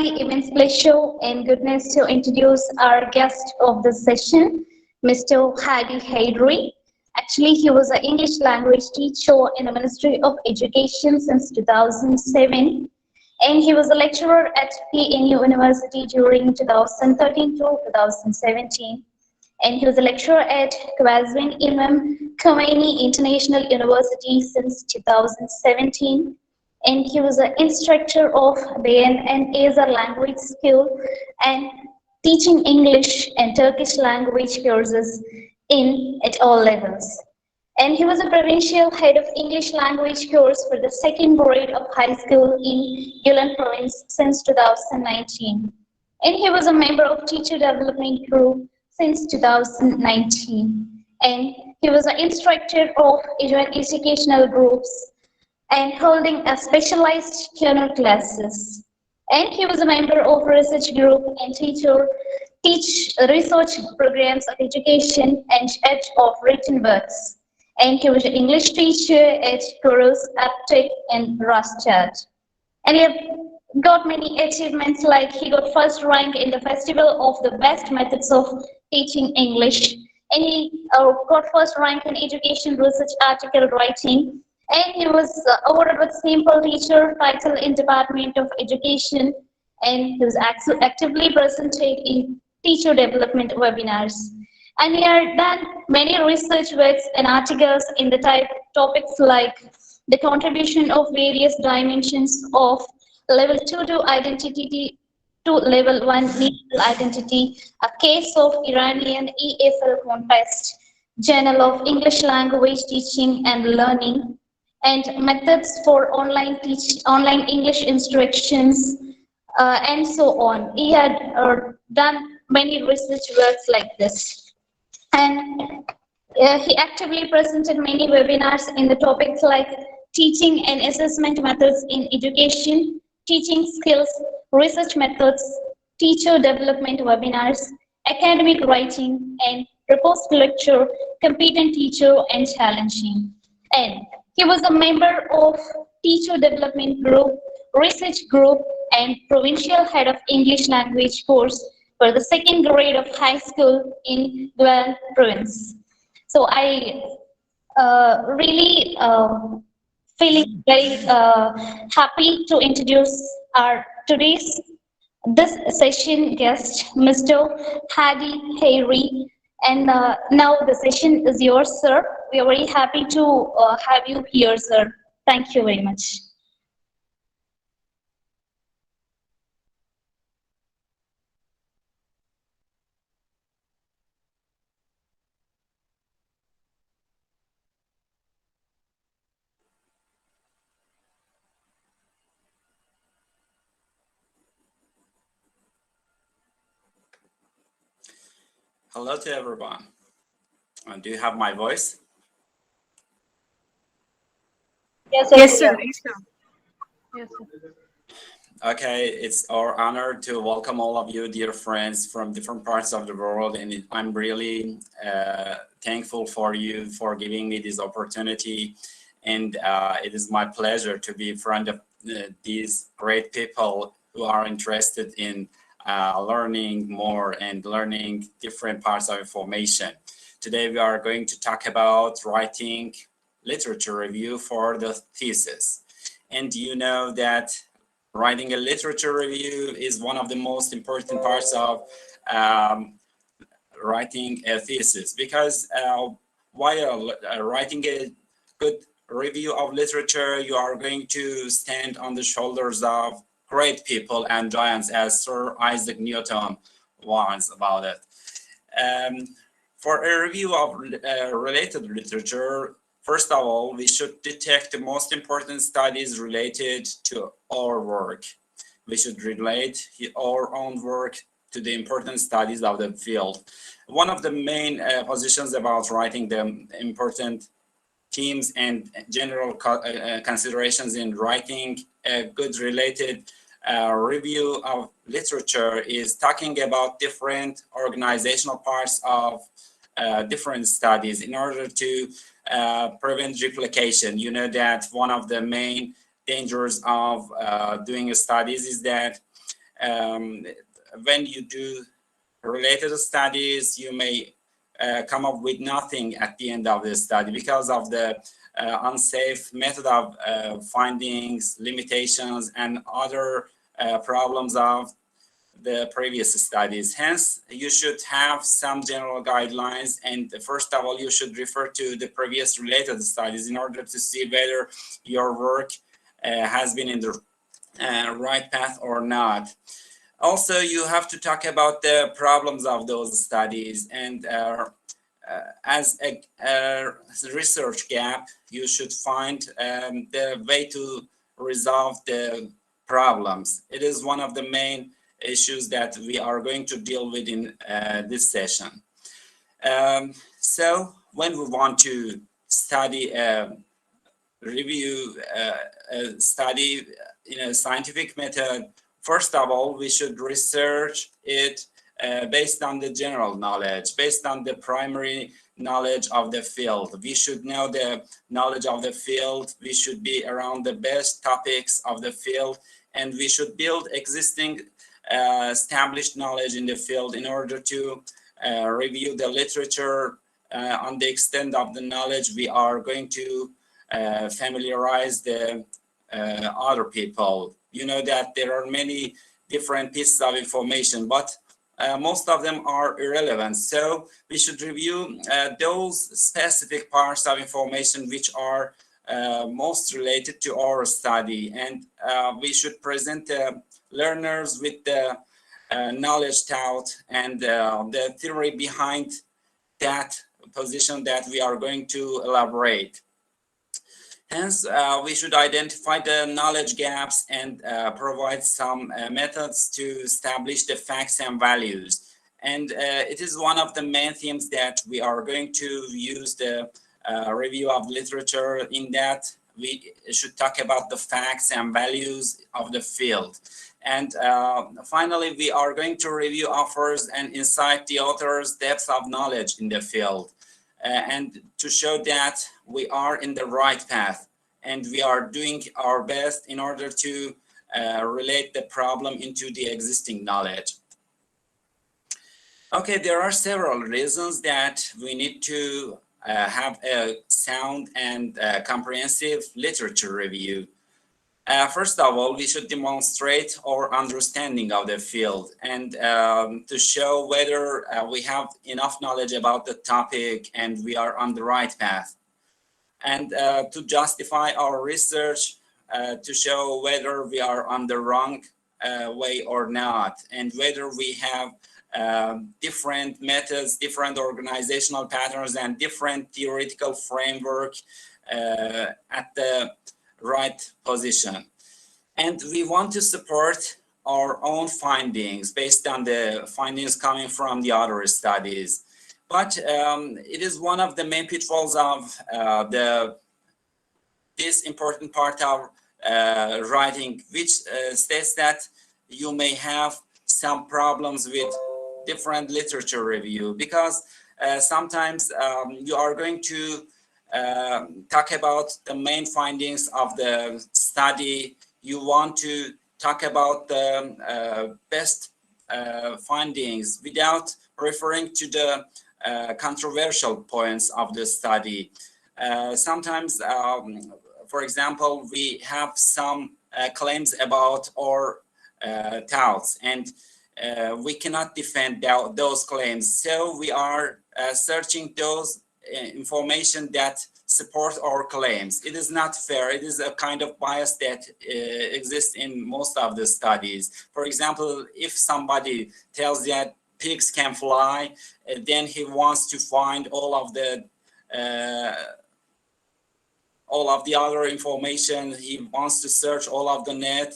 immense pleasure and goodness to introduce our guest of the session, Mr. Hadi Hayri. Actually, he was an English language teacher in the Ministry of Education since 2007, and he was a lecturer at PNU University during 2013 to 2017. And he was a lecturer at Qazvin Imam Khomeini International University since 2017. And he was an instructor of Bayan and Azer language school and teaching English and Turkish language courses at all levels. And he was a provincial head of English language course for the second grade of high school in Yunnan province since 2019. And he was a member of Teacher Development Group since 2019. And he was an instructor of educational groups and holding a specialized journal classes. And he was a member of research group and teach research programs of education and edge of written works. And he was an English teacher at Kurus, Aptech, and Rastad. And he have got many achievements, like he got first rank in the Festival of the Best Methods of Teaching English. And he got first rank in education research article writing. And he was awarded with Simple Teacher title in Department of Education, and he was actively presented in teacher development webinars. And he had done many research works and articles in the topics like the contribution of various dimensions of level 2 to identity to level 1 national identity, a case of Iranian EFL contest, Journal of English Language Teaching and Learning, and methods for online English instructions, and so on. He had done many research works like this. And he actively presented many webinars in the topics like teaching and assessment methods in education, teaching skills, research methods, teacher development webinars, academic writing, and proposed lecture, competent teacher, and challenging. And he was a member of Teacher Development Group, Research Group, and Provincial Head of English Language Course for the second grade of high school in Guan Province. So I really feeling very happy to introduce our this session guest, Mr. Hadi Hayri. And now the session is yours, sir. We are very happy to have you here, sir. Thank you very much. Hello to everyone. Do you have my voice? Yes, sir. Yes, sir. Okay, it's our honor to welcome all of you, dear friends from different parts of the world, and I'm really thankful for you for giving me this opportunity, and it is my pleasure to be in front of these great people who are interested in learning more and learning different parts of information. Today we are going to talk about writing literature review for the thesis. And you know that writing a literature review is one of the most important parts of writing a thesis, because while writing a good review of literature, you are going to stand on the shoulders of great people and giants, as Sir Isaac Newton warns about it. For a review of related literature, first of all, we should detect the most important studies related to our work. We should relate our own work to the important studies of the field. One of the main positions about writing the important themes and general considerations in writing a good related review of literature is talking about different organizational parts of different studies in order to prevent duplication. You know that one of the main dangers of doing studies is that when you do related studies, you may come up with nothing at the end of the study because of the unsafe method of findings, limitations, and other problems of the previous studies. Hence, you should have some general guidelines, and first of all, you should refer to the previous related studies in order to see whether your work has been in the right path or not. Also, you have to talk about the problems of those studies, and as a research gap, you should find the way to resolve the problems. It is one of the main issues that we are going to deal with in this session. So when we want to study review a study in a scientific method, first of all, we should research it based on the general knowledge, based on the primary knowledge of the field. We should know the knowledge of the field. We should be around the best topics of the field, and we should build existing established knowledge in the field in order to review the literature on the extent of the knowledge we are going to familiarize the other people. You know that there are many different pieces of information, but most of them are irrelevant. So we should review those specific parts of information which are most related to our study, and we should present learners with the knowledge taught and the theory behind that position that we are going to elaborate. Hence, we should identify the knowledge gaps and provide some methods to establish the facts and values. And it is one of the main themes that we are going to use the review of literature. In that, we should talk about the facts and values of the field. And finally, we are going to review authors and incite the author's depth of knowledge in the field, and to show that we are in the right path and we are doing our best in order to relate the problem into the existing knowledge. Okay, there are several reasons that we need to have a sound and comprehensive literature review. First of all, we should demonstrate our understanding of the field and to show whether we have enough knowledge about the topic and we are on the right path. And to justify our research, to show whether we are on the wrong way or not, and whether we have different methods, different organizational patterns, and different theoretical framework at the right position. And we want to support our own findings based on the findings coming from the other studies. But it is one of the main pitfalls of this important part of writing, which states that you may have some problems with different literature review, because sometimes you are going to talk about the main findings of the study. You want to talk about the best findings without referring to the controversial points of the study. Sometimes, for example, we have some claims about our thoughts, and we cannot defend those claims. So we are searching those information that support our claims. It is not fair. It is a kind of bias that exists in most of the studies. For example, if somebody tells that pigs can fly, then he wants to find all of the other information. He wants to search all of the net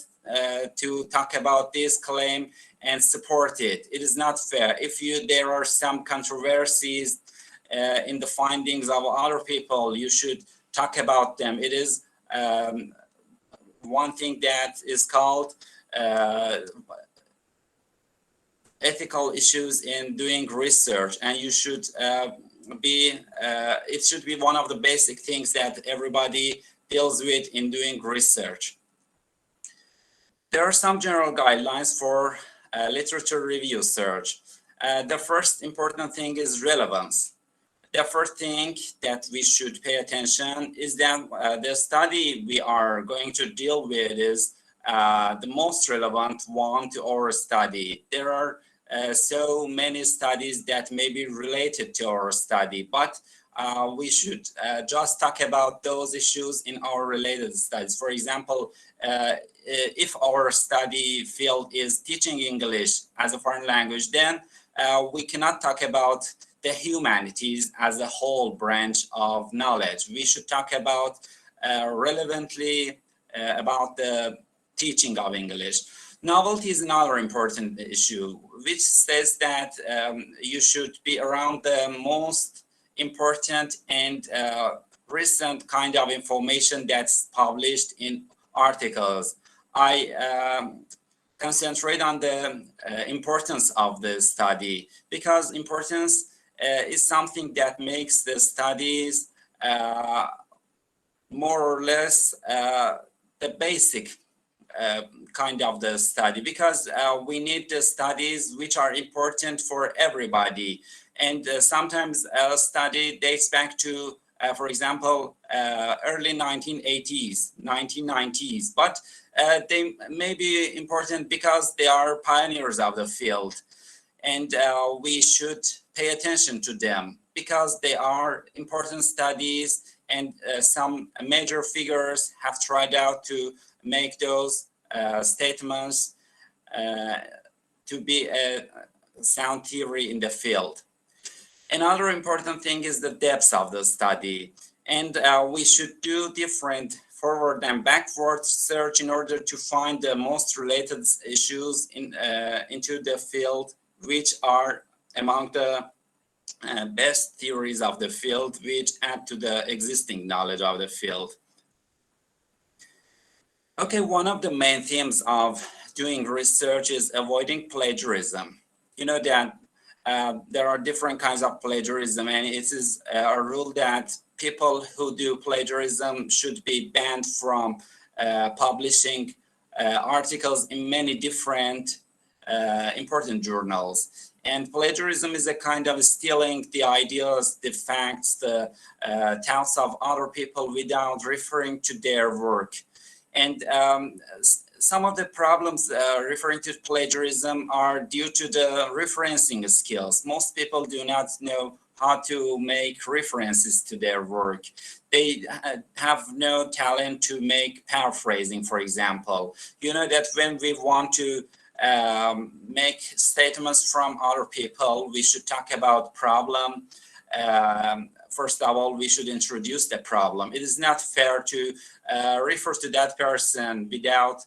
to talk about this claim and support it. It is not fair. If there are some controversies in the findings of other people, you should talk about them. It is one thing that is called ethical issues in doing research, and you should it should be one of the basic things that everybody deals with in doing research. There are some general guidelines for literature review search. The first important thing is relevance. The first thing that we should pay attention is that the study we are going to deal with is the most relevant one to our study. There are so many studies that may be related to our study, but we should just talk about those issues in our related studies. For example, if our study field is teaching English as a foreign language, then we cannot talk about the humanities as a whole branch of knowledge. We should talk about relevantly about the teaching of English. Novelty is another important issue, which says that you should be around the most important and recent kind of information that's published in articles. I concentrate on the importance of the study, because importance is something that makes the studies more or less the basic kind of the study, because we need the studies which are important for everybody. And sometimes a study dates back to, for example, early 1980s, 1990s, but they may be important because they are pioneers of the field. And we should pay attention to them because they are important studies, and some major figures have tried out to make those statements to be a sound theory in the field. Another important thing is the depth of the study, and we should do different forward and backward search in order to find the most related issues into the field, which are among the best theories of the field, which add to the existing knowledge of the field. Okay, one of the main themes of doing research is avoiding plagiarism. You know that there are different kinds of plagiarism, and it is a rule that people who do plagiarism should be banned from publishing articles in many different important journals. And plagiarism is a kind of stealing the ideas, the facts, the thoughts of other people without referring to their work. And some of the problems referring to plagiarism are due to the referencing skills. Most people do not know how to make references to their work. They have no talent to make paraphrasing, for example. You know that when we want to make statements from other people, we should talk about problem. First of all, we should introduce the problem. It is not fair to refer to that person without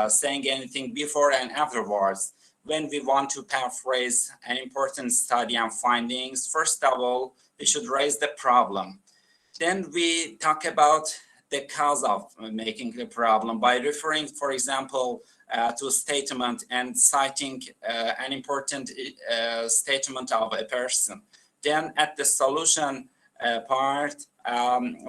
saying anything before and afterwards. When we want to paraphrase an important study and findings, first of all, we should raise the problem. Then we talk about the cause of making the problem by referring, for example, to a statement and citing an important statement of a person. Then at the solution part,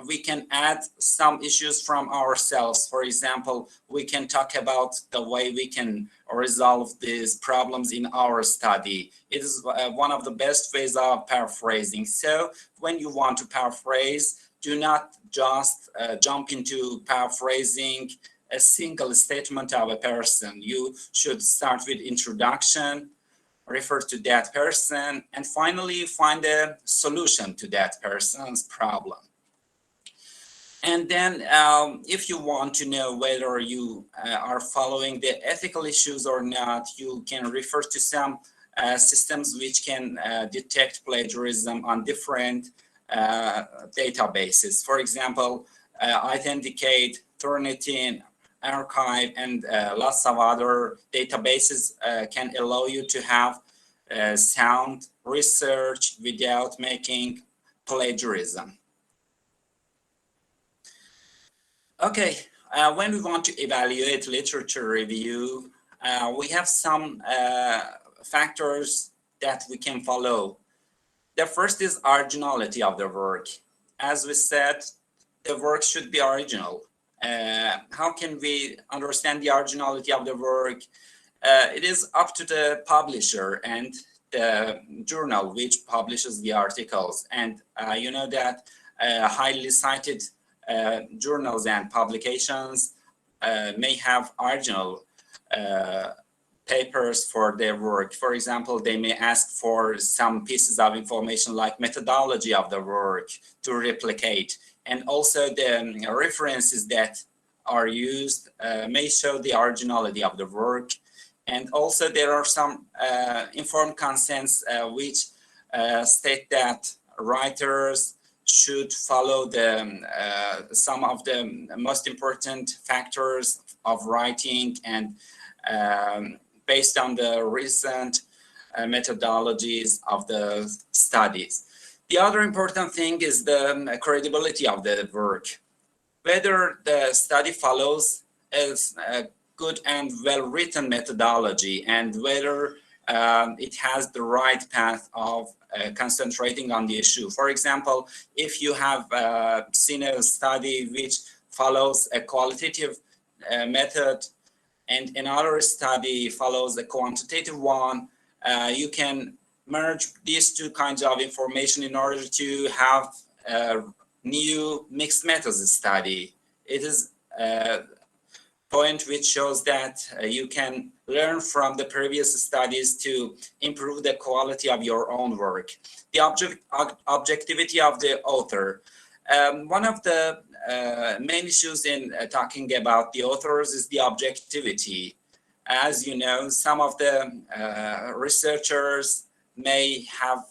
we can add some issues from ourselves. For example, we can talk about the way we can resolve these problems in our study. It is one of the best ways of paraphrasing. So when you want to paraphrase, do not just jump into paraphrasing a single statement of a person. You should start with introduction, refer to that person, and finally find a solution to that person's problem. And then if you want to know whether you are following the ethical issues or not, you can refer to some systems which can detect plagiarism on different databases. For example, Authenticate, Turnitin, Archive, and lots of other databases can allow you to have sound research without making plagiarism. Okay, when we want to evaluate literature review, we have some factors that we can follow. The first is originality of the work. As we said, the work should be original. How can we understand the originality of the work? It is up to the publisher and the journal which publishes the articles. And you know that highly cited journals and publications may have original papers for their work. For example, they may ask for some pieces of information like methodology of the work to replicate. And also the references that are used may show the originality of the work. And also there are some informed consents which state that writers should follow the some of the most important factors of writing and based on the recent methodologies of the studies. The other important thing is the credibility of the work. Whether the study follows a good and well-written methodology and whether it has the right path of concentrating on the issue. For example, if you have seen a study which follows a qualitative method and another study follows a quantitative one, you can merge these two kinds of information in order to have a new mixed methods study. It is a point which shows that you can learn from the previous studies to improve the quality of your own work. The objectivity of the author. One of the main issues in talking about the authors is the objectivity. As you know, some of the researchers may have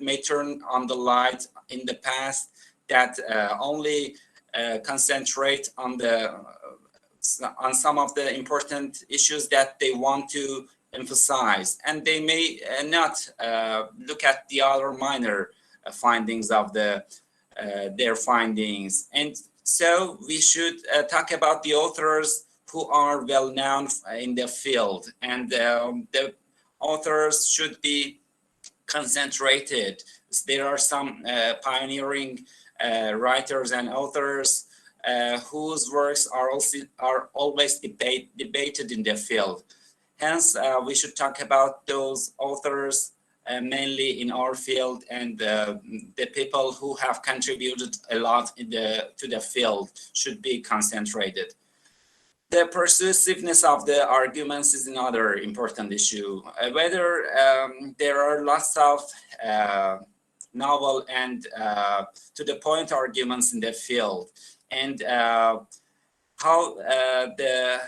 may turn on the light in the past that only concentrate on some of the important issues that they want to emphasize, and they may not look at the other minor findings of their findings. And so we should talk about the authors who are well known in the field, and the authors should be concentrated. There are some pioneering writers and authors whose works are always debated in the field. Hence, we should talk about those authors mainly in our field, and the people who have contributed a lot to the field should be concentrated. The persuasiveness of the arguments is another important issue. Whether there are lots of novel and to the point arguments in the field, and how the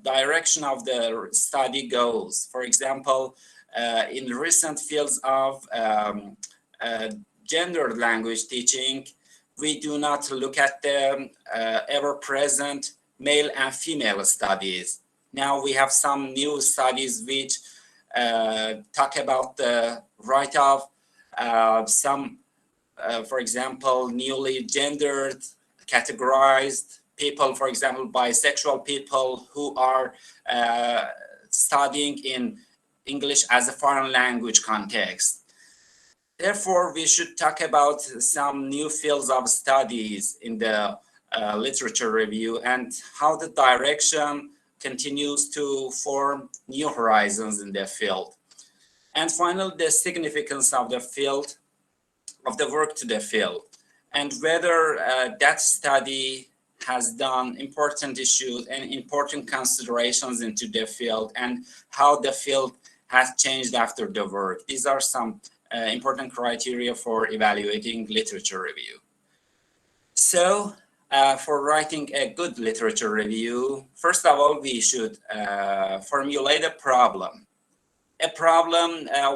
direction of the study goes. For example, in recent fields of gendered language teaching, we do not look at the ever-present male and female studies. Now we have some new studies which talk about the right of some, for example, newly gendered, categorized people, for example, bisexual people who are studying in English as a foreign language context. Therefore, we should talk about some new fields of studies in the literature review and how the direction continues to form new horizons in the field. And finally, the significance of the field, of the work to the field, and whether that study has done important issues and important considerations into the field, and how the field has changed after the work. These are some important criteria for evaluating literature review. So, for writing a good literature review, first of all, we should formulate a problem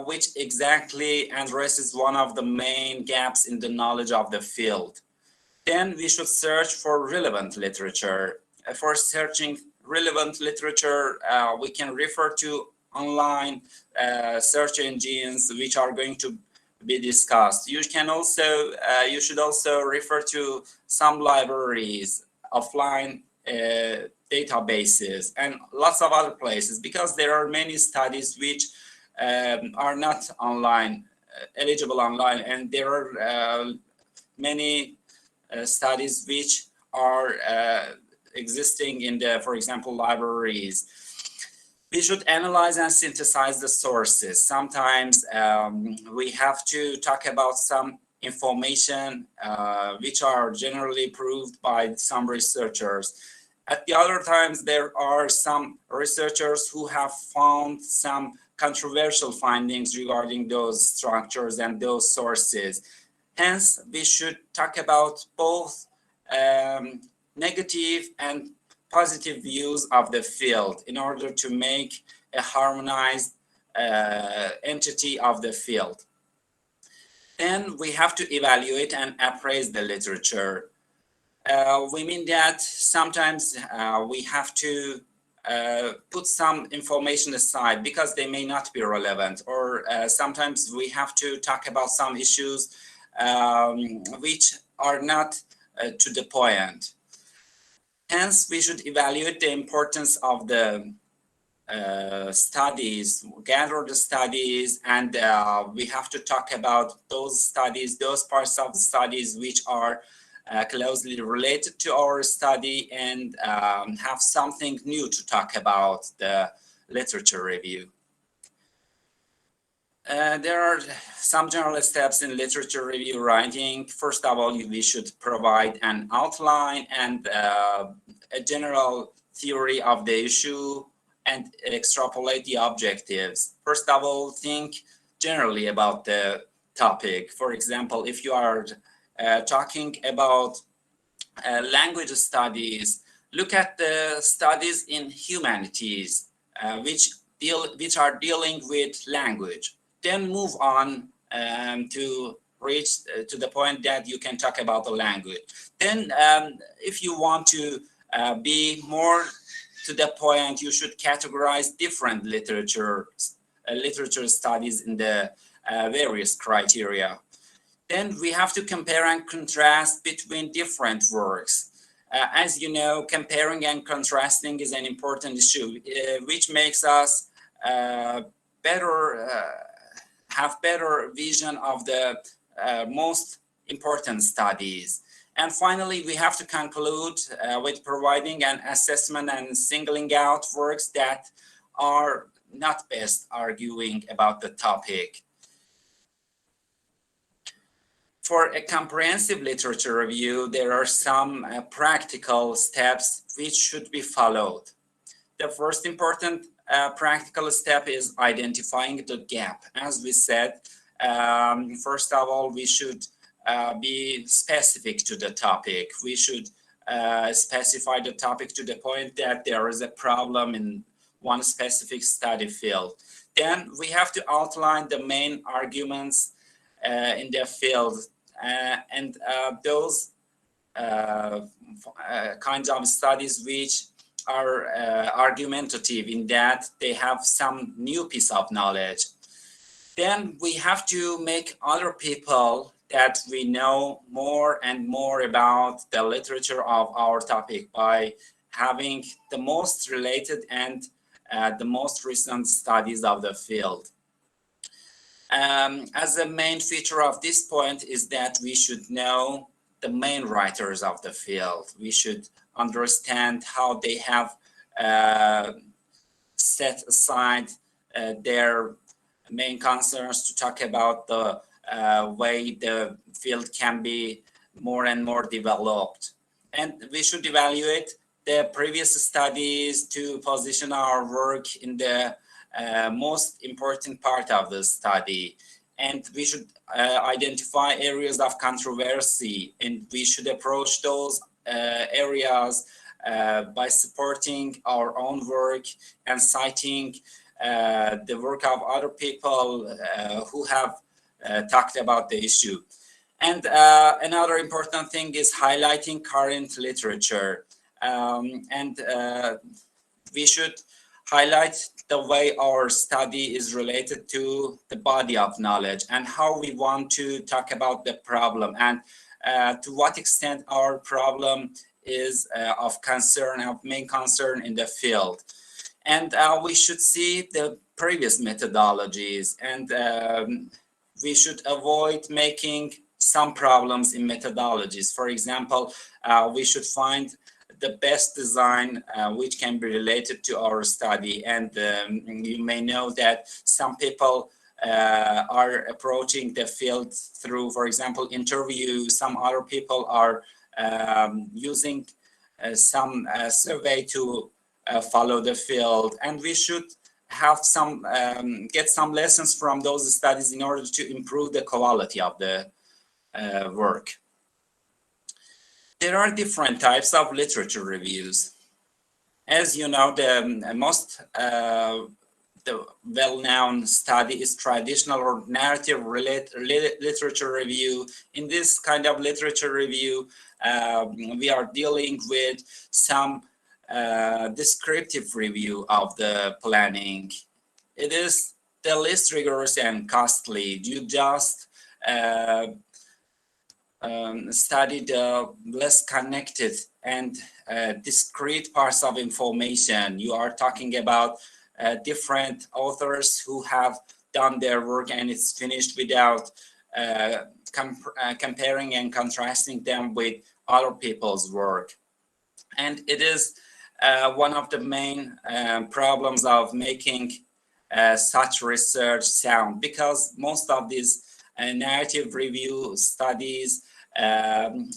which exactly addresses one of the main gaps in the knowledge of the field. Then we should search for relevant literature. For searching relevant literature, we can refer to online search engines which are going to be discussed. You should also refer to some libraries, offline databases, and lots of other places, because there are many studies which are not online, eligible online, and there are many studies which are existing in the, for example, libraries. We should analyze and synthesize the sources. Sometimes we have to talk about some information which are generally proved by some researchers. At the other times, there are some researchers who have found some controversial findings regarding those structures and those sources. Hence, we should talk about both negative and positive views of the field in order to make a harmonized entity of the field. Then we have to evaluate and appraise the literature. We mean that sometimes we have to put some information aside because they may not be relevant, or sometimes we have to talk about some issues which are not to the point. Hence, we should evaluate the importance of the studies, gather the studies, and we have to talk about those studies, those parts of the studies which are closely related to our study, and have something new to talk about the literature review. There are some general steps in literature review writing. First of all, we should provide an outline and a general theory of the issue and extrapolate the objectives. First of all, think generally about the topic. For example, if you are talking about language studies, look at the studies in humanities, which are dealing with language. Then move on to reach to the point that you can talk about the language. Then if you want to be more to the point, you should categorize different literature studies in the various criteria. Then we have to compare and contrast between different works. As you know, comparing and contrasting is an important issue, which makes us have better vision of the most important studies. And finally, we have to conclude with providing an assessment and singling out works that are not best arguing about the topic. For a comprehensive literature review, there are some practical steps which should be followed. The first important practical step is identifying the gap. As we said, first of all, we should be specific to the topic. We should specify the topic to the point that there is a problem in one specific study field. Then we have to outline the main arguments in the field, and those kinds of studies which are argumentative in that they have some new piece of knowledge. Then we have to make other people that we know more and more about the literature of our topic by having the most related and the most recent studies of the field. As a main feature of this point is that we should know the main writers of the field. We should understand how they have set aside their main concerns to talk about the way the field can be more and more developed. And we should evaluate the previous studies to position our work in the most important part of the study. And we should identify areas of controversy, and we should approach those areas by supporting our own work and citing the work of other people who have talked about the issue. And another important thing is highlighting current literature. We should highlight the way our study is related to the body of knowledge and how we want to talk about the problem, and to what extent our problem is of concern, of main concern in the field. And we should see the previous methodologies, and we should avoid making some problems in methodologies. For example, we should find the best design which can be related to our study. And you may know that some people are approaching the field through, for example, interview. Some other people are using some survey to follow the field, and we should have some get some lessons from those studies in order to improve the quality of the work. There are different types of literature reviews. As you know, the most the well-known study is traditional or narrative literature review. In this kind of literature review, we are dealing with some descriptive review of the planning. It is the least rigorous and costly. You just study the less connected and discrete parts of information. You are talking about different authors who have done their work and it's finished without comparing and contrasting them with other people's work. And it is one of the main problems of making such research sound, because most of these narrative review studies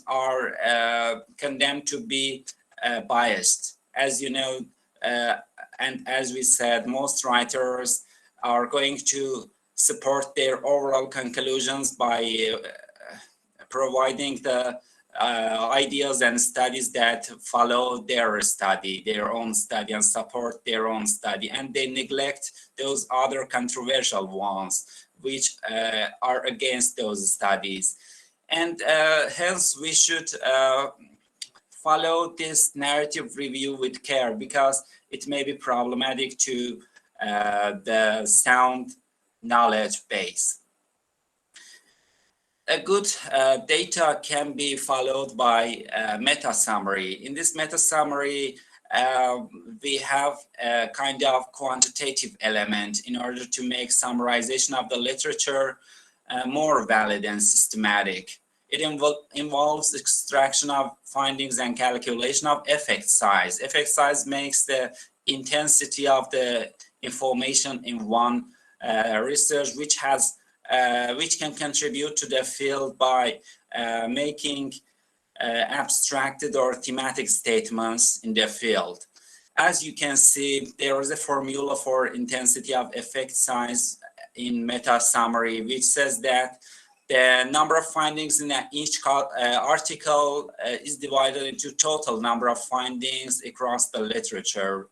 are condemned to be biased. As you know, and as we said, most writers are going to support their overall conclusions by providing the ideas and studies that follow their study, their own study, and support their own study, and they neglect those other controversial ones which are against those studies. And hence we should follow this narrative review with care, because it may be problematic to the sound knowledge base. A good data can be followed by meta summary. In this meta summary, we have a kind of quantitative element in order to make summarization of the literature more valid and systematic. It involves extraction of findings and calculation of effect size. Effect size makes the intensity of the information in one research, which can contribute to the field by making abstracted or thematic statements in the field. As you can see, there is a formula for intensity of effect size in meta summary, which says that the number of findings in each article is divided into total number of findings across the literature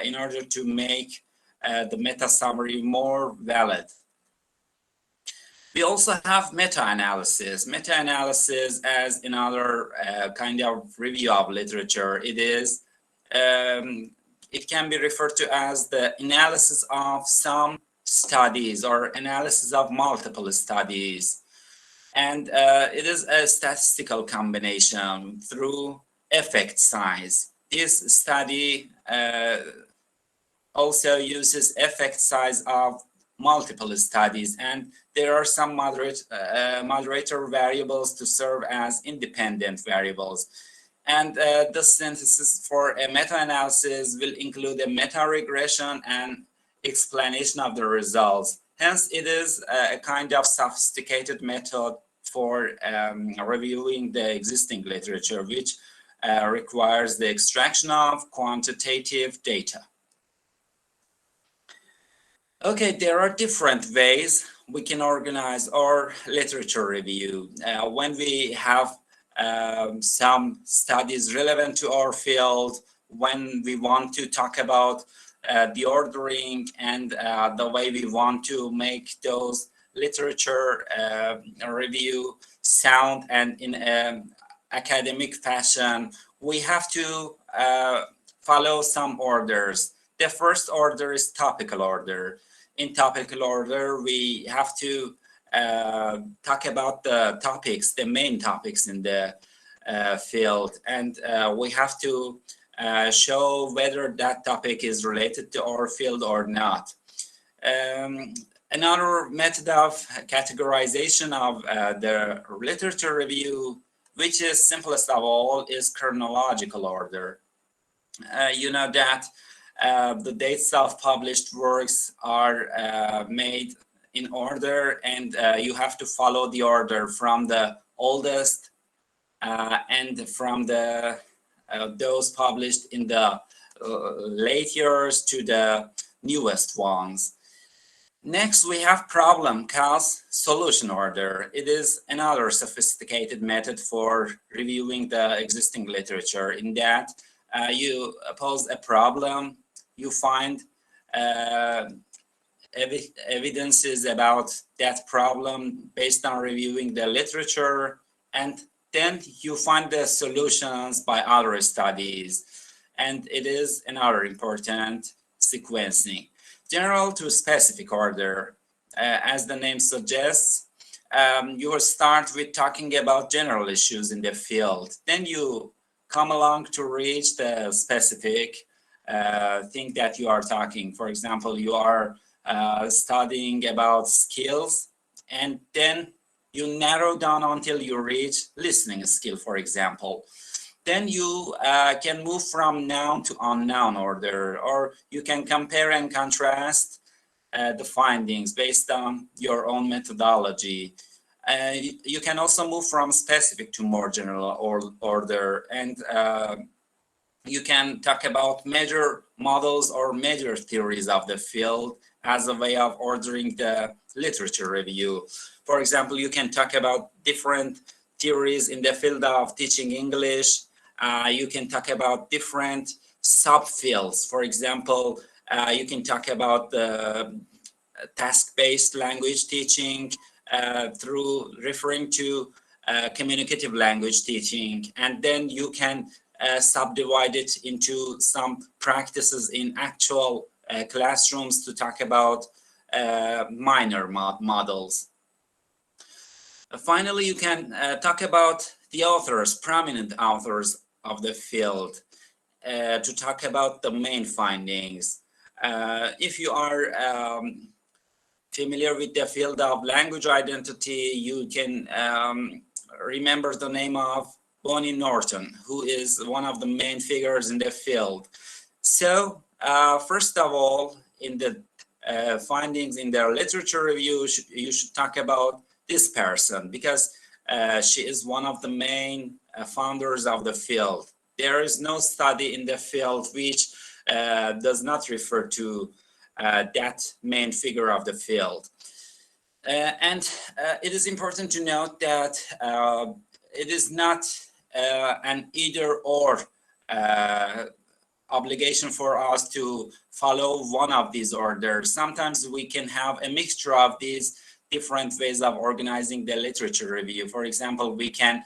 in order to make the meta summary more valid. We also have meta-analysis. Meta-analysis, as another kind of review of literature, it can be referred to as the analysis of some studies or analysis of multiple studies. And it is a statistical combination through effect size. This study also uses effect size of multiple studies, and there are some moderator variables to serve as independent variables. And the synthesis for a meta-analysis will include a meta-regression and explanation of the results. Hence, it is a kind of sophisticated method for reviewing the existing literature, which requires the extraction of quantitative data. Okay, there are different ways we can organize our literature review. When we have some studies relevant to our field, when we want to talk about the ordering and the way we want to make those literature review sound and in an academic fashion, we have to follow some orders. The first order is topical order. In topical order, we have to talk about the topics, the main topics in the field, and we have to show whether that topic is related to our field or not. Another method of categorization of the literature review, which is simplest of all, is chronological order. You know that the dates of published works are made in order, and you have to follow the order from the oldest and from the those published in the late years to the newest ones. Next, we have problem, cause, solution order. It is another sophisticated method for reviewing the existing literature, in that you pose a problem, you find evidences about that problem based on reviewing the literature, and then you find the solutions by other studies. And it is another important sequencing. General to specific order, as the name suggests, you will start with talking about general issues in the field. Then you come along to reach the specific thing that you are talking. For example, you are studying about skills, and then you narrow down until you reach listening skill, for example. Then you can move from noun to unknown order, or you can compare and contrast the findings based on your own methodology. You can also move from specific to more general order, and you can talk about major models or major theories of the field as a way of ordering the literature review. For example, you can talk about different theories in the field of teaching English. You can talk about different subfields. For example, you can talk about the task-based language teaching through referring to communicative language teaching, and then you can subdivide it into some practices in actual classrooms to talk about minor models. Finally, you can talk about the authors, prominent authors of the field, to talk about the main findings. If you are familiar with the field of language identity, you can remember the name of Bonnie Norton, who is one of the main figures in the field. So, first of all, in the findings in their literature review, you should talk about this person, because she is one of the main founders of the field. There is no study in the field which does not refer to that main figure of the field. And it is important to note that it is not an either-or obligation for us to follow one of these orders. Sometimes we can have a mixture of these different ways of organizing the literature review. For example, we can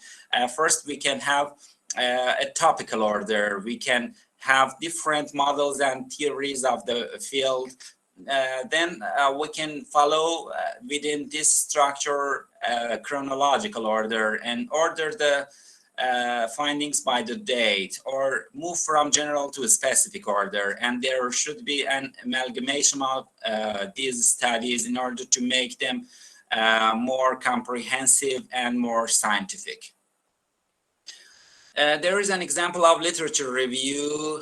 first we can have a topical order. We can have different models and theories of the field. Then we can follow within this structure chronological order and order the findings by the date, or move from general to a specific order. And there should be an amalgamation of these studies in order to make them more comprehensive and more scientific. There is an example of literature review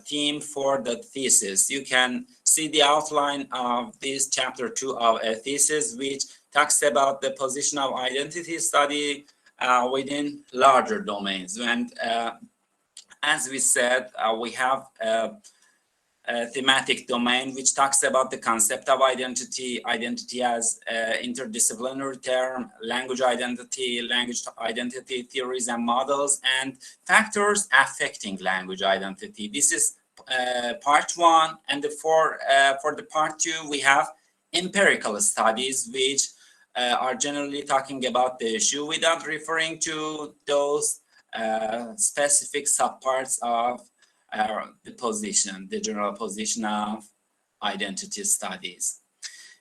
theme for the thesis. You can see the outline of this chapter 2 of a thesis, which talks about the position of identity study within larger domains. And as we said, we have a thematic domain which talks about the concept of identity as interdisciplinary term, language identity theories and models, and factors affecting language identity. This is part 1, and for the part 2 we have empirical studies, which are generally talking about the issue without referring to those specific subparts of the general position of identity studies.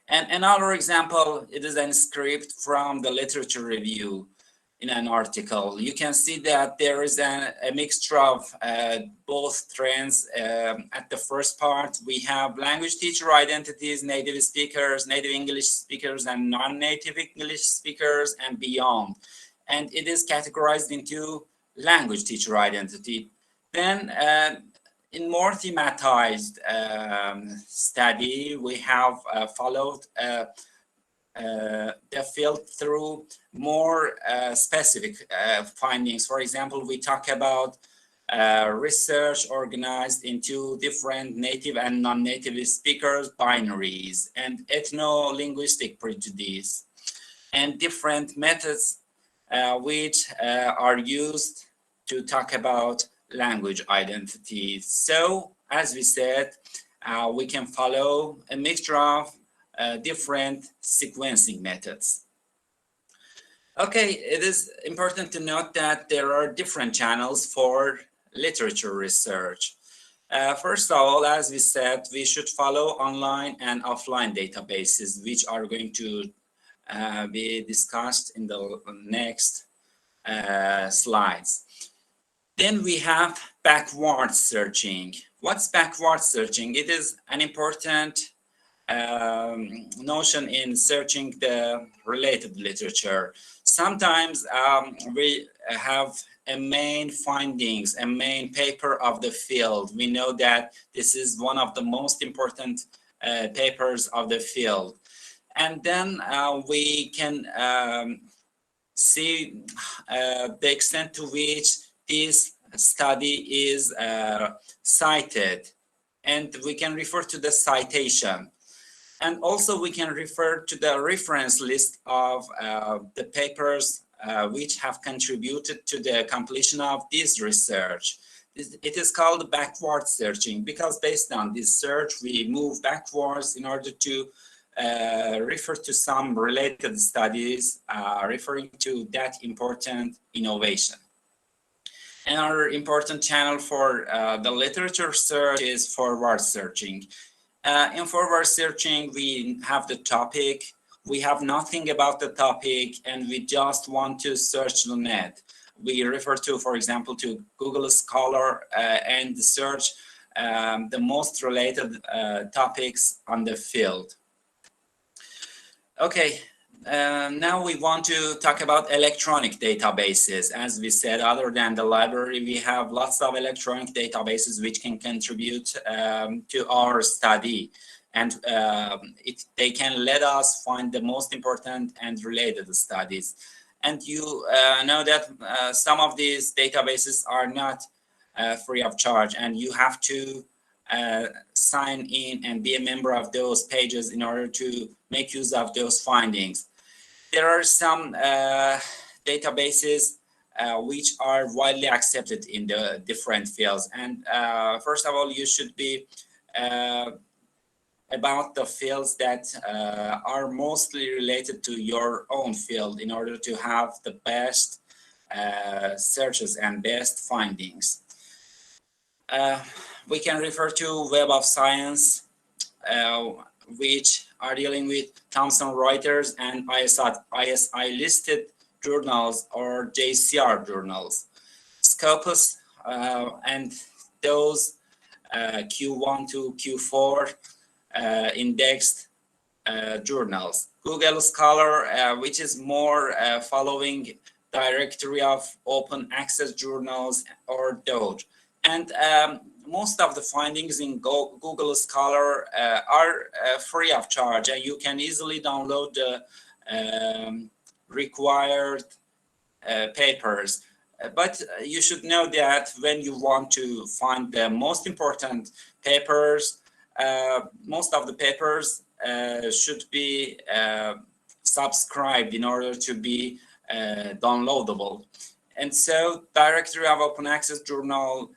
And another example, it is a script from the literature review. in an article. You can see that there is a mixture of both trends. At the first part, we have language teacher identities, native speakers, native English speakers, and non-native English speakers, and beyond. And it is categorized into language teacher identity. Then, in more thematized study, we have followed the field through more specific findings. For example, we talk about research organized into different native and non-native speakers binaries and ethno-linguistic prejudice, and different methods which are used to talk about language identity. So, as we said, we can follow a mixture of different sequencing methods. Okay, it is important to note that there are different channels for literature research. First of all, as we said, we should follow online and offline databases, which are going to be discussed in the next slides. Then we have backward searching. What's backward searching? It is an important notion in searching the related literature. Sometimes we have a main findings, a main paper of the field. We know that this is one of the most important papers of the field. And then we can see the extent to which this study is cited. And we can refer to the citation. And also we can refer to the reference list of the papers which have contributed to the completion of this research. It is called backward searching because based on this search, we move backwards in order to refer to some related studies referring to that important innovation. Another important channel for the literature search is forward searching. In forward searching, we have the topic, we have nothing about the topic, and we just want to search the net. We refer to, for example, to Google Scholar and search the most related topics on the field. Okay, now we want to talk about electronic databases. As we said, other than the library, we have lots of electronic databases which can contribute to our study. And they can let us find the most important and related studies. And you know that some of these databases are not free of charge, and you have to sign in and be a member of those pages in order to make use of those findings. There are some databases which are widely accepted in the different fields. And first of all, you should be about the fields that are mostly related to your own field in order to have the best searches and best findings. We can refer to Web of Science, which are dealing with Thomson Reuters and ISI listed journals or JCR journals. Scopus and those Q1 to Q4 indexed journals. Google Scholar, which is more following directory of open access journals or Doge. And most of the findings in Google Scholar are free of charge, and you can easily download the required papers. But you should know that when you want to find the most important papers, most of the papers should be subscribed in order to be downloadable. And so directory of open access journal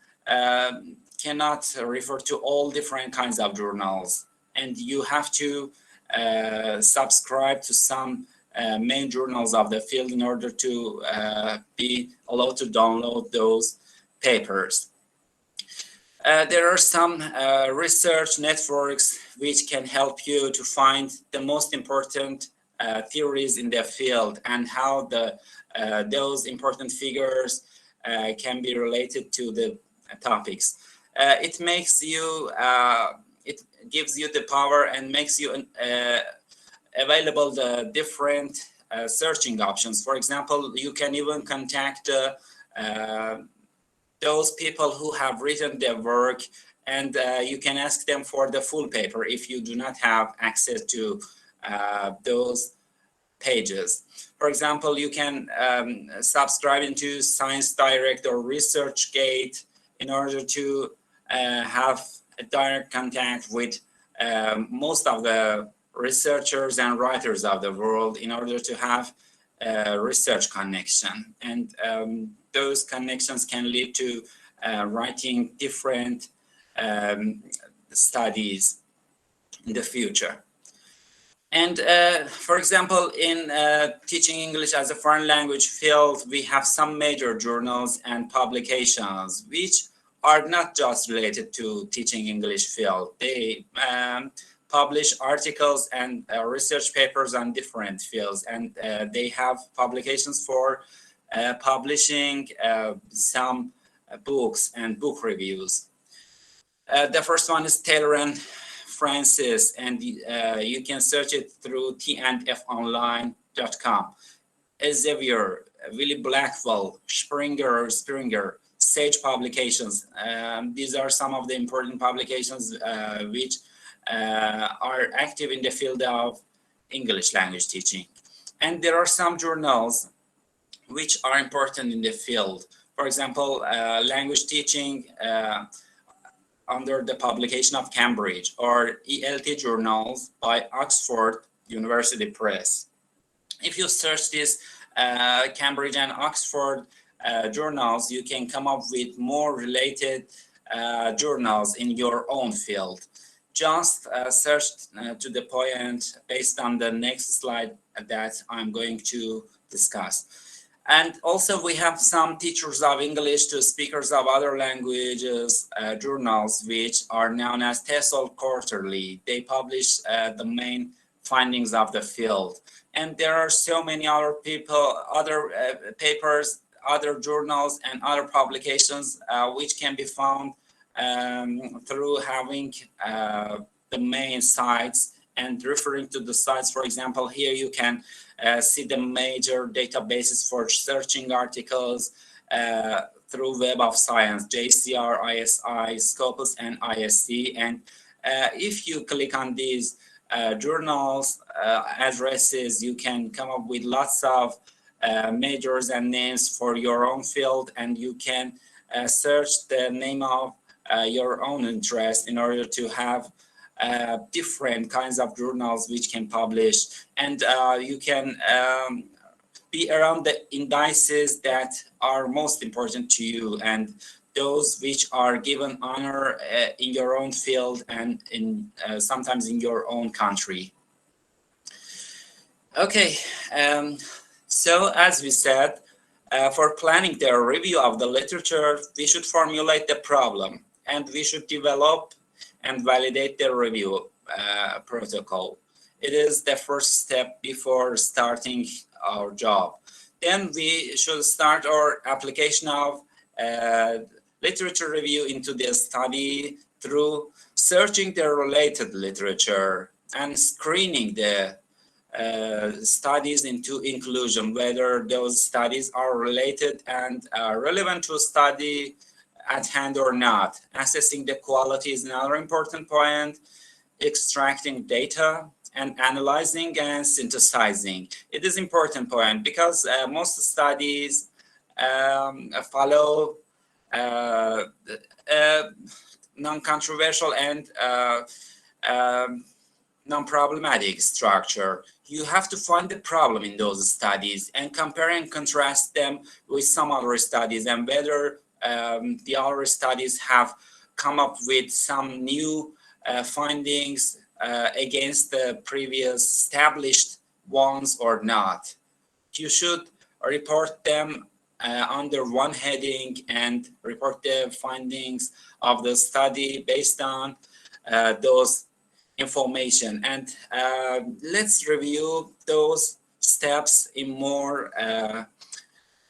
cannot refer to all different kinds of journals, and you have to subscribe to some main journals of the field in order to be allowed to download those papers. There are some research networks which can help you to find the most important theories in the field and how those important figures can be related to the topics. It makes you, it gives you the power and makes you available the different searching options. For example, you can even contact those people who have written their work, and you can ask them for the full paper if you do not have access to those pages. For example, you can subscribe into Science Direct or ResearchGate in order to have a direct contact with most of the researchers and writers of the world in order to have a research connection. And those connections can lead to writing different studies in the future. And for example, in teaching English as a foreign language field, we have some major journals and publications which are not just related to teaching English field. They publish articles and research papers on different fields, and they have publications for publishing some books and book reviews. The first one is Taylor and Francis, and you can search it through tandfonline.com. Elsevier, Willie Blackwell, Springer, Sage Publications. These are some of the important publications which are active in the field of English language teaching. And there are some journals which are important in the field. For example, language teaching under the publication of Cambridge, or ELT journals by Oxford University Press. If you search this Cambridge and Oxford journals, you can come up with more related journals in your own field. Just search to the point based on the next slide that I'm going to discuss. And also we have some teachers of English to speakers of other languages journals, which are known as TESOL Quarterly. They publish the main findings of the field. And there are so many other people, other papers, other journals, and other publications which can be found through having the main sites and referring to the sites. For example, here you can see the major databases for searching articles through Web of Science, JCR, ISI, Scopus, and ISC. And if you click on these journals addresses, you can come up with lots of majors and names for your own field, and you can search the name of your own interest in order to have different kinds of journals which can publish, and you can be around the indices that are most important to you and those which are given honor in your own field and in sometimes in your own country. Okay, so as we said, for planning the review of the literature, we should formulate the problem and we should develop and validate the review protocol. It is the first step before starting our job. Then we should start our application of literature review into the study through searching the related literature and screening the studies into inclusion, whether those studies are related and relevant to a study at hand or not. Assessing the quality is another important point. Extracting data and analyzing and synthesizing. It is important point because most studies follow non-controversial and non-problematic structure. You have to find the problem in those studies and compare and contrast them with some other studies, and whether the other studies have come up with some new findings against the previous established ones or not. You should report them under one heading and report the findings of the study based on those information. And let's review those steps in more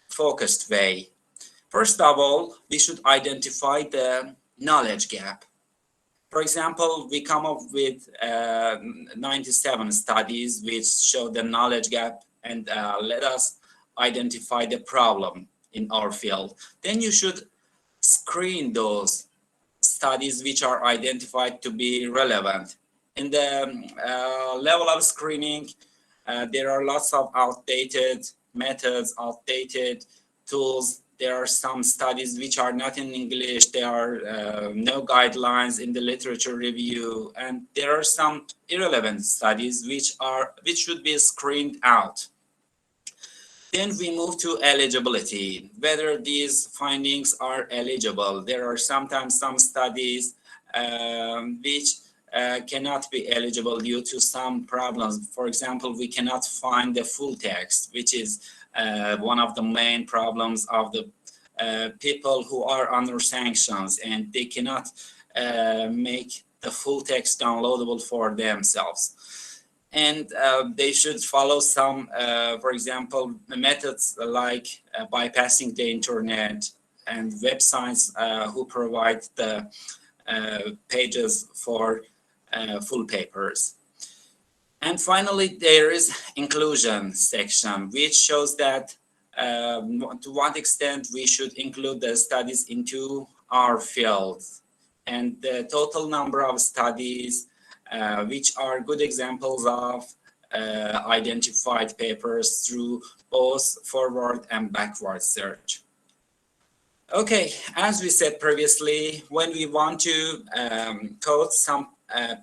focused way. First of all, we should identify the knowledge gap. For example, we come up with 97 studies which show the knowledge gap, and let us identify the problem in our field. Then you should screen those studies which are identified to be relevant. In the level of screening, there are lots of outdated methods, outdated tools. There are some studies which are not in English. There are no guidelines in the literature review, and there are some irrelevant studies which should be screened out. Then we move to eligibility, whether these findings are eligible. There are sometimes some studies which cannot be eligible due to some problems. For example, we cannot find the full text, which is one of the main problems of the people who are under sanctions, and they cannot make the full text downloadable for themselves. And they should follow some, for example, methods like bypassing the internet and websites who provide the pages for full papers. And finally, there is inclusion section, which shows that to what extent we should include the studies into our field, and the total number of studies which are good examples of identified papers through both forward and backward search. Okay, as we said previously, when we want to quote some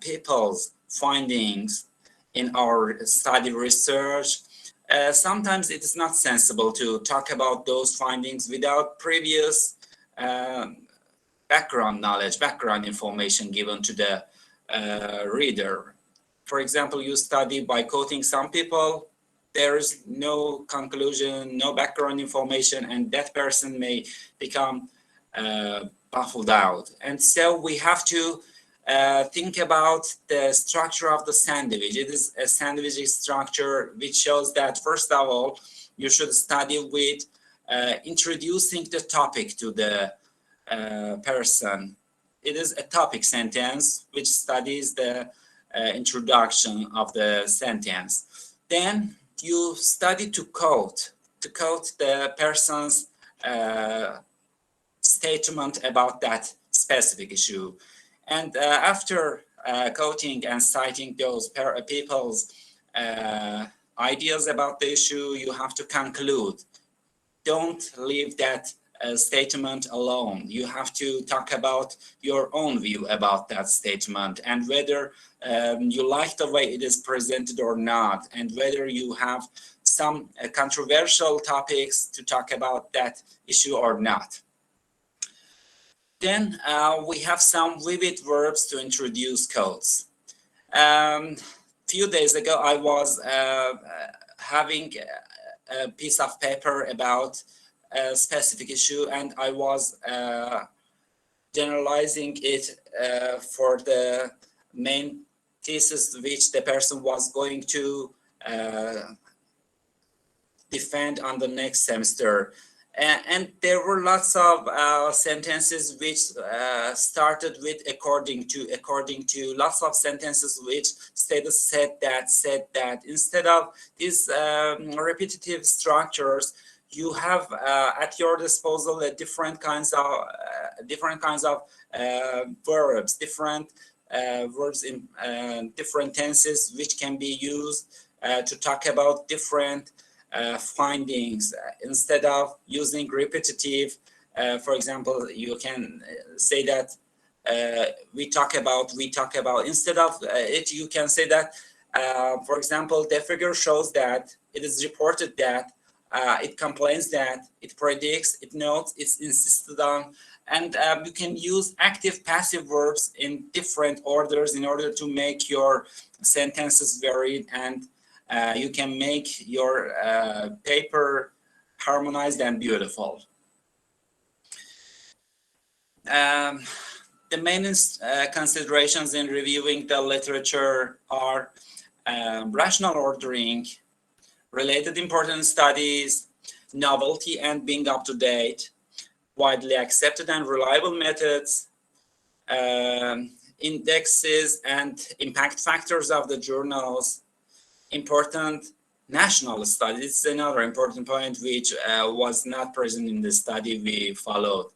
people's findings in our study research, sometimes it is not sensible to talk about those findings without previous background knowledge, background information given to the reader. For example, you study by quoting some people, there is no conclusion, no background information, and that person may become baffled out. And so we have to think about the structure of the sandwich. It is a sandwich structure which shows that, first of all, you should study with introducing the topic to the person. It is a topic sentence which studies the introduction of the sentence. Then you study to quote the person's statement about that specific issue. And after quoting and citing those people's ideas about the issue, you have to conclude. Don't leave that statement alone. You have to talk about your own view about that statement, and whether you like the way it is presented or not, and whether you have some controversial topics to talk about that issue or not. Then we have some vivid verbs to introduce quotes. Few days ago, I was having a piece of paper about a specific issue, and I was generalizing it for the main thesis which the person was going to defend on the next semester. And there were lots of sentences which started with according to, lots of sentences which said that. Instead of these repetitive structures, you have at your disposal different kinds of verbs, different verbs in different tenses, which can be used to talk about different findings. Instead of using repetitive, for example, you can say that we talk about. Instead of it, you can say that, for example, the figure shows that, it is reported that, it complains that, it predicts, it notes, it's insisted on. And you can use active passive verbs in different orders in order to make your sentences varied, and you can make your paper harmonized and beautiful. The the main considerations in reviewing the literature are rational ordering, related important studies, novelty and being up to date, widely accepted and reliable methods, indexes and impact factors of the journals, important national studies. This is another important point which was not present in the study we followed.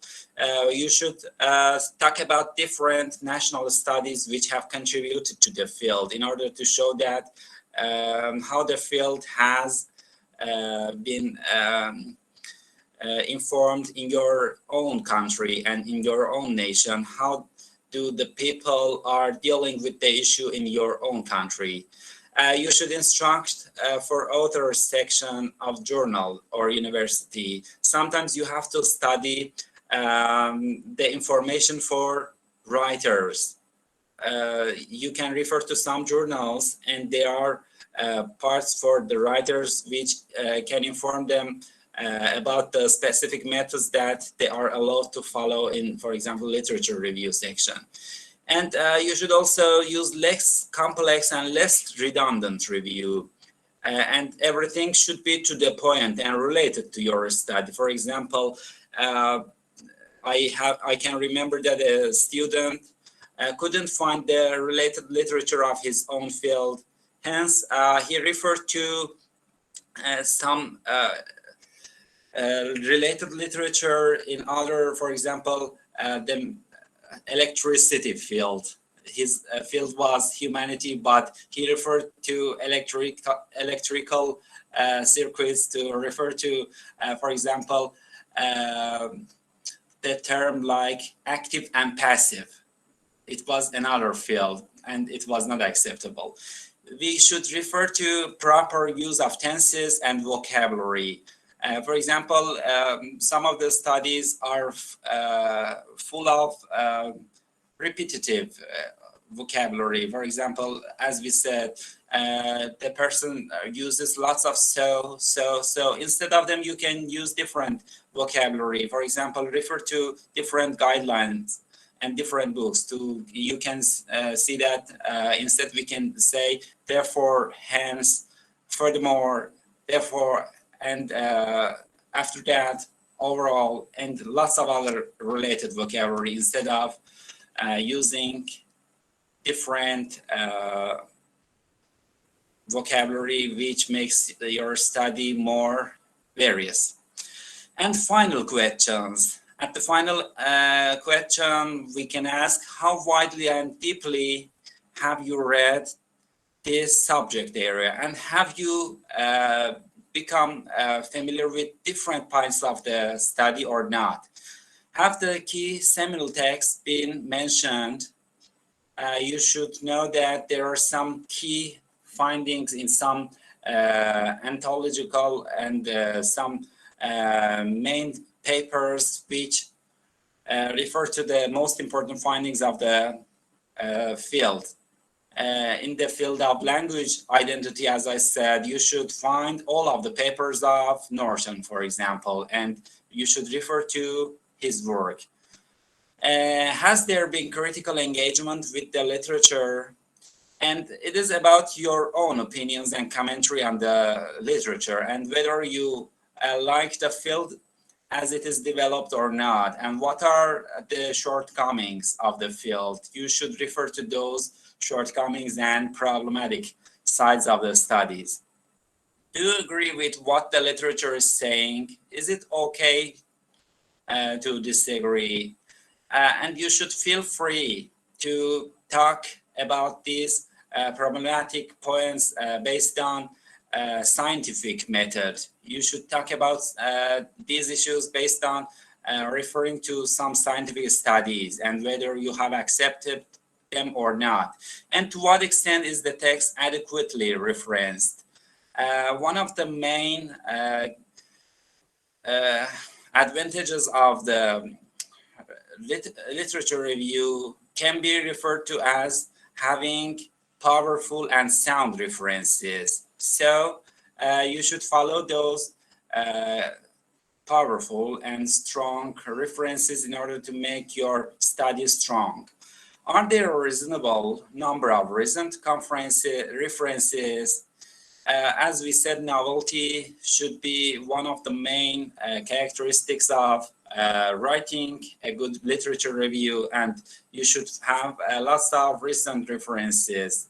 You should talk about different national studies which have contributed to the field in order to show that how the field has been informed in your own country and in your own nation. How do the people are dealing with the issue in your own country? You should instruct for author section of journal or university. Sometimes you have to study the information for writers. You can refer to some journals and there are parts for the writers which can inform them about the specific methods that they are allowed to follow in, for example, literature review section. And you should also use less complex and less redundant review. And everything should be to the point and related to your study. For example, I can remember that a student couldn't find the related literature of his own field. Hence, he referred to some related literature in other, for example, the electricity field. His field was humanity, but he referred to electrical circuits to refer to, for example, the term like active and passive. It was another field and it was not acceptable. We should refer to proper use of tenses and vocabulary. For example, some of the studies are full of repetitive vocabulary. For example, as we said, the person uses lots of so. Instead of them, you can use different vocabulary. For example, refer to different guidelines and different books. You can see that instead we can say therefore, hence, furthermore, therefore, and after that, overall, and lots of other related vocabulary instead of using different vocabulary which makes your study more various. And final questions. At the final question, we can ask how widely and deeply have you read this subject area, and have you become familiar with different parts of the study or not? Have the key seminal texts been mentioned? You should know that there are some key findings in some anthological and some main papers which refer to the most important findings of the field. In the field of language identity, as I said, you should find all of the papers of Norton, for example, and you should refer to his work. Has there been critical engagement with the literature? And it is about your own opinions and commentary on the literature and whether you like the field as it is developed or not, and what are the shortcomings of the field. You should refer to those shortcomings and problematic sides of the studies. Do you agree with what the literature is saying? Is it okay to disagree? And you should feel free to talk about these problematic points based on scientific method. You should talk about these issues based on referring to some scientific studies and whether you have accepted them or not. And to what extent is the text adequately referenced? One of the main advantages of the literature review can be referred to as having powerful and sound references. So you should follow those powerful and strong references in order to make your study strong. Are there a reasonable number of recent references? As we said, novelty should be one of the main characteristics of writing a good literature review, and you should have lots of recent references.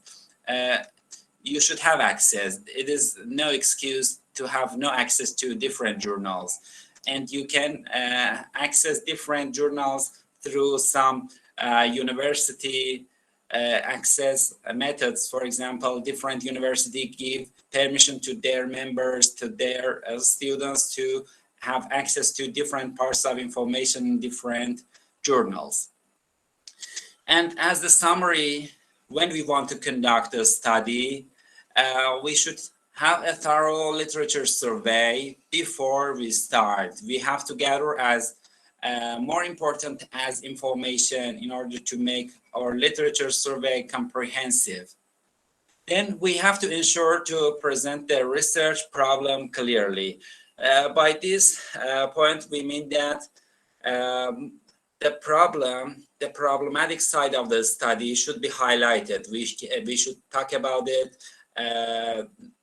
You should have access. It is no excuse to have no access to different journals, and you can access different journals through some university access methods. For example, different university give permission to their members, to their students to have access to different parts of information in different journals. And as the summary, when we want to conduct a study, we should have a thorough literature survey before we start. We have to gather as more important as information in order to make our literature survey comprehensive. Then we have to ensure to present the research problem clearly. By this point, we mean that the problematic side of the study should be highlighted. We should talk about it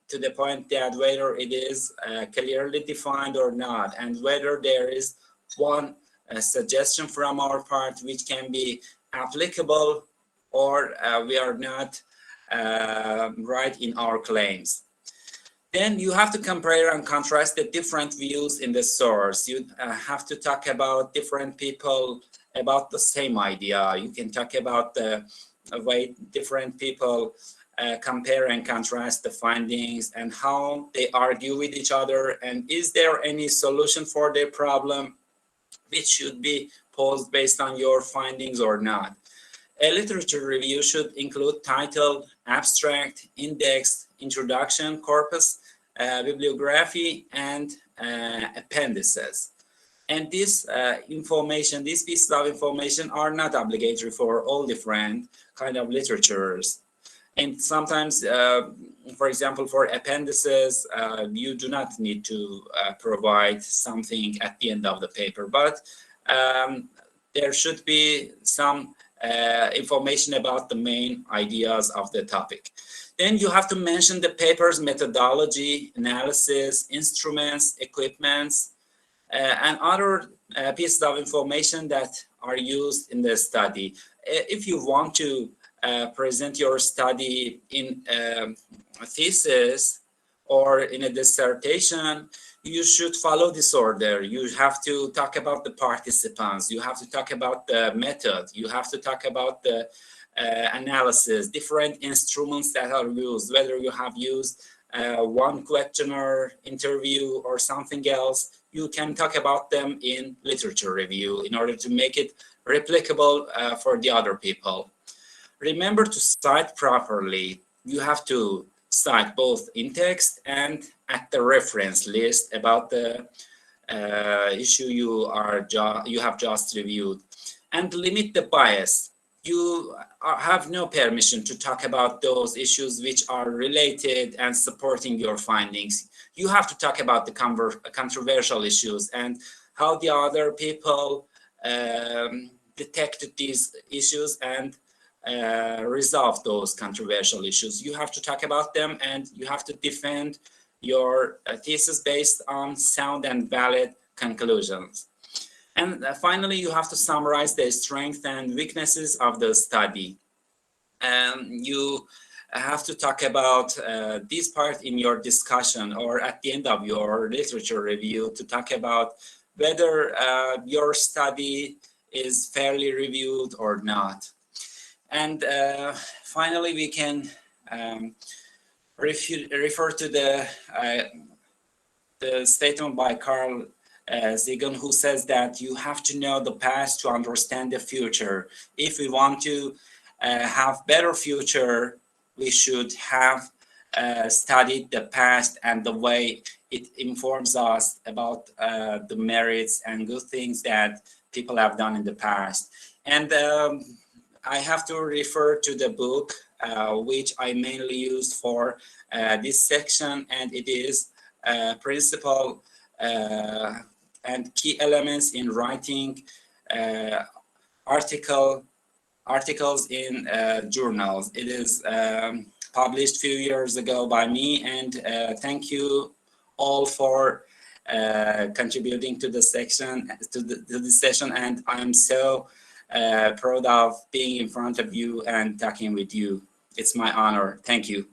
to the point that whether it is clearly defined or not, and whether there is one suggestion from our part which can be applicable, or we are not right in our claims. Then you have to compare and contrast the different views in the source. You have to talk about different people about the same idea. You can talk about the way different people compare and contrast the findings and how they argue with each other, and is there any solution for their problem which should be posed based on your findings or not. A literature review should include title, abstract, index, introduction, corpus, bibliography, and appendices. And this information, these pieces of information are not obligatory for all different kind of literatures. And sometimes, for example, for appendices, you do not need to provide something at the end of the paper, but there should be some information about the main ideas of the topic. Then you have to mention the paper's methodology, analysis, instruments, equipments, and other pieces of information that are used in the study. If you want to present your study in a thesis or in a dissertation, you should follow this order. You have to talk about the participants, you have to talk about the method, you have to talk about the analysis, different instruments that are used, whether you have used one questionnaire, interview, or something else. You can talk about them in literature review in order to make it replicable for the other people. Remember to cite properly. You have to cite both in text and at the reference list about the issue you have just reviewed, and limit the bias. You have no permission to talk about those issues which are related and supporting your findings. You have to talk about the controversial issues and how the other people detected these issues and resolve those controversial issues. You have to talk about them, and you have to defend your thesis based on sound and valid conclusions. And finally, you have to summarize the strengths and weaknesses of the study. You have to talk about this part in your discussion or at the end of your literature review to talk about whether your study is fairly reviewed or not. And finally, we can refer to the statement by Carl Sagan, who says that you have to know the past to understand the future. If we want to have better future, we should have studied the past and the way it informs us about the merits and good things that people have done in the past. And I have to refer to the book which I mainly used for this section, and it is and key elements in writing articles in journals. It is published few years ago by me, and thank you all for contributing to the section to this session, and I'm so proud of being in front of you and talking with you. It's my honor. Thank you.